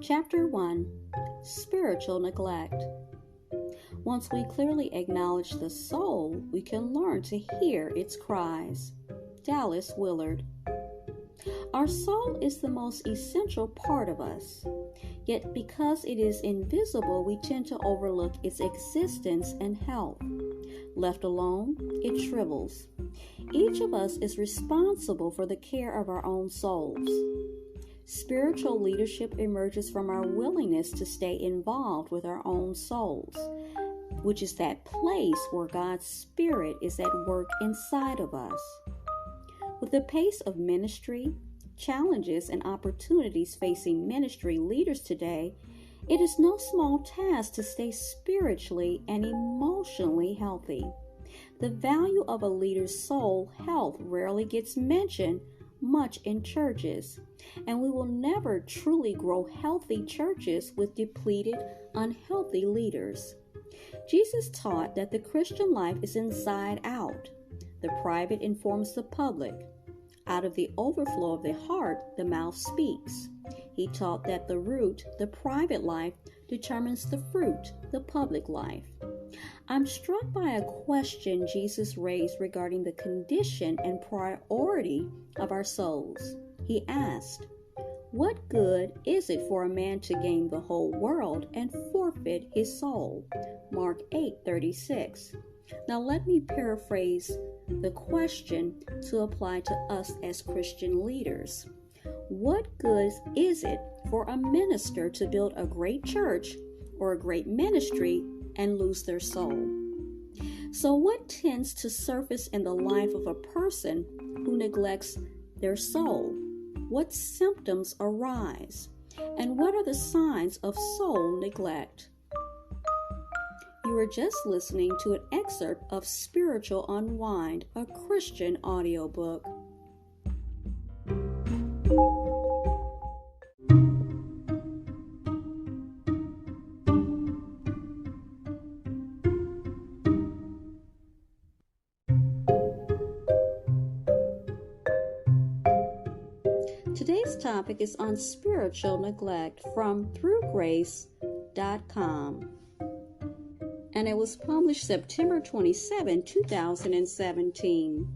Chapter 1: Spiritual Neglect. Once we clearly acknowledge the soul, we can learn to hear its cries. Dallas Willard. Our soul is the most essential part of us. Yet because it is invisible, we tend to overlook its existence and health. Left alone, it shrivels. Each of us is responsible for the care of our own souls. Spiritual leadership emerges from our willingness to stay involved with our own souls, which is that place where God's Spirit is at work inside of us. With the pace of ministry, challenges, and opportunities facing ministry leaders today, it is no small task to stay spiritually and emotionally healthy. The value of a leader's soul health rarely gets mentioned much in churches, and we will never truly grow healthy churches with depleted, unhealthy leaders. Jesus taught that the Christian life is inside out. The private informs the public. Out of the overflow of the heart, the mouth speaks. He taught that the root, the private life, determines the fruit, the public life. I'm struck by a question Jesus raised regarding the condition and priority of our souls. He asked, "What good is it for a man to gain the whole world and forfeit his soul?" Mark 8:36. Now let me paraphrase the question to apply to us as Christian leaders. What good is it for a minister to build a great church or a great ministry and lose their soul? So what tends to surface in the life of a person who neglects their soul? What symptoms arise? And what are the signs of soul neglect? You are just listening to an excerpt of Spiritual Unwind, a Christian audiobook. Today's topic is on spiritual neglect from throughgrace.com, and it was published September 27, 2017.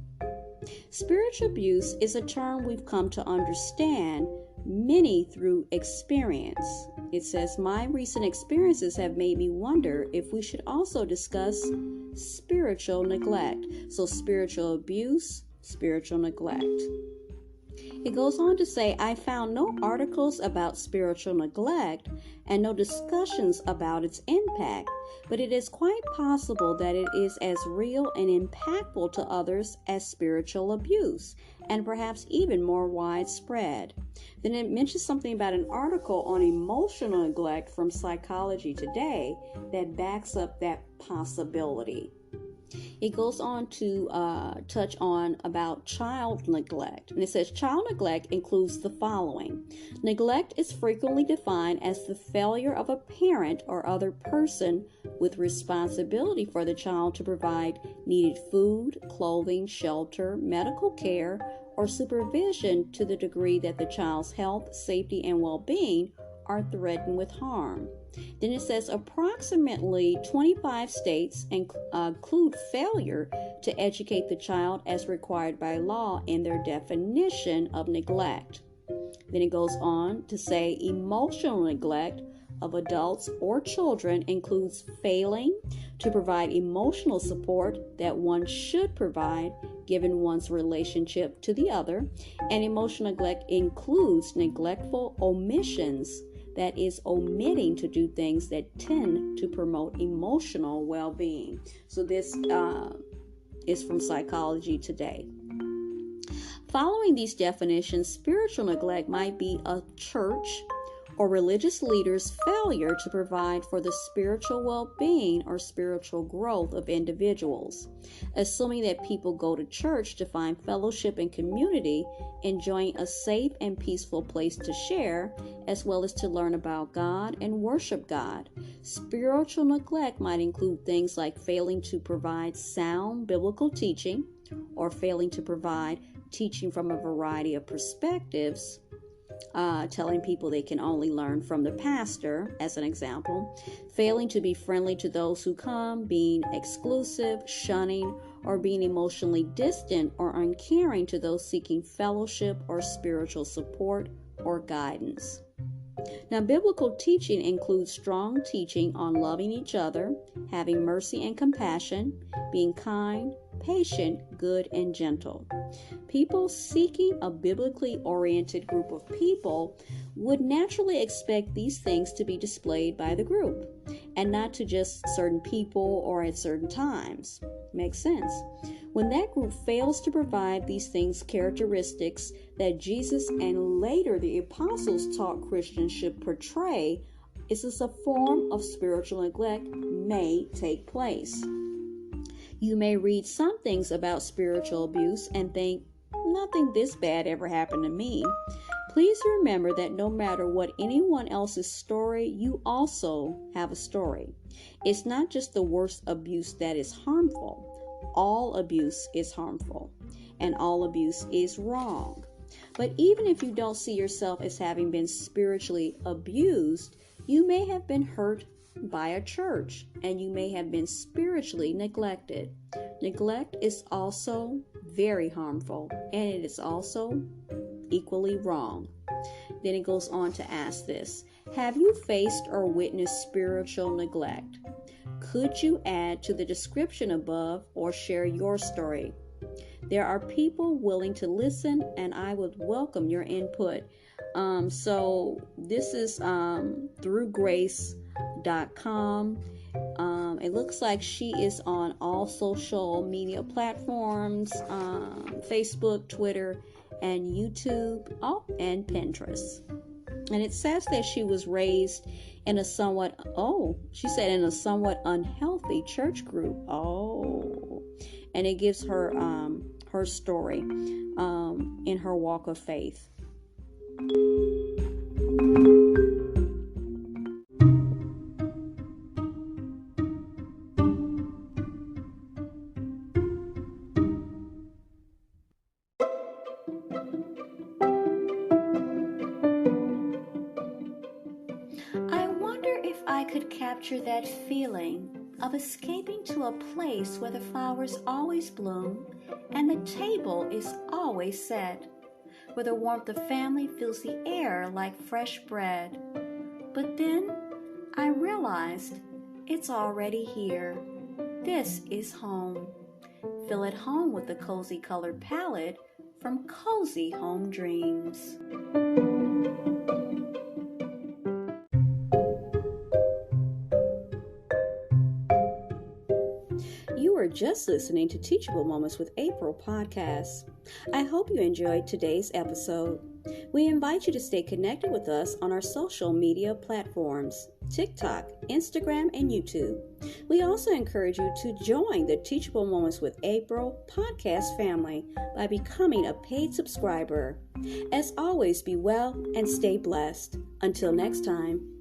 Spiritual abuse is a term we've come to understand, many through experience. It says, "My recent experiences have made me wonder if we should also discuss spiritual neglect." So spiritual abuse, spiritual neglect. It goes on to say, "I found no articles about spiritual neglect and no discussions about its impact, but it is quite possible that it is as real and impactful to others as spiritual abuse, and perhaps even more widespread." Then it mentions something about an article on emotional neglect from Psychology Today that backs up that possibility. It goes on to touch on about child neglect. And it says, child neglect includes the following. Neglect is frequently defined as the failure of a parent or other person with responsibility for the child to provide needed food, clothing, shelter, medical care, or supervision to the degree that the child's health, safety, and well-being are threatened with harm. Then it says approximately 25 states include failure to educate the child as required by law in their definition of neglect. Then it goes on to say emotional neglect of adults or children includes failing to provide emotional support that one should provide given one's relationship to the other, and emotional neglect includes neglectful omissions, that is, omitting to do things that tend to promote emotional well-being. So this is from Psychology Today. Following these definitions, spiritual neglect might be a church or religious leader's failure to provide for the spiritual well-being or spiritual growth of individuals, assuming that people go to church to find fellowship and community, enjoying a safe and peaceful place to share, as well as to learn about God and worship God. Spiritual neglect might include things like failing to provide sound biblical teaching, or failing to provide teaching from a variety of perspectives, telling people they can only learn from the pastor, as an example, failing to be friendly to those who come, being exclusive, shunning, or being emotionally distant or uncaring to those seeking fellowship or spiritual support or guidance. Now, biblical teaching includes strong teaching on loving each other, having mercy and compassion, being kind, patient, good, and gentle. People seeking a biblically oriented group of people would naturally expect these things to be displayed by the group and not to just certain people or at certain times. Makes sense. When that group fails to provide these characteristics that Jesus and later the apostles taught Christians should portray, it's as a form of spiritual neglect may take place. You may read some things about spiritual abuse and think, nothing this bad ever happened to me. Please remember that no matter what anyone else's story, you also have a story. It's not just the worst abuse that is harmful. All abuse is harmful, and all abuse is wrong. But even if you don't see yourself as having been spiritually abused, you may have been hurt by a church, and you may have been spiritually neglected. Neglect is also very harmful, and it is also equally wrong. Then it goes on to ask this: have you faced or witnessed spiritual neglect? Could you add to the description above or share your story? There are people willing to listen, and I would welcome your input. So this is through grace.com. It looks like she is on all social media platforms, Facebook, Twitter, and YouTube, and Pinterest. And it says that she was raised in a somewhat unhealthy church group. And it gives her her story in her walk of faith. I could capture that feeling of escaping to a place where the flowers always bloom and the table is always set, where the warmth of family fills the air like fresh bread. But then I realized it's already here. This is home. Feel at home with the cozy colored palette from Cozy Home Dreams. You are just listening to Teachable Moments with April podcast. I hope you enjoyed today's episode. We invite you to stay connected with us on our social media platforms, TikTok, Instagram, and YouTube. We also encourage you to join the Teachable Moments with April podcast family by becoming a paid subscriber. As always, be well and stay blessed. Until next time.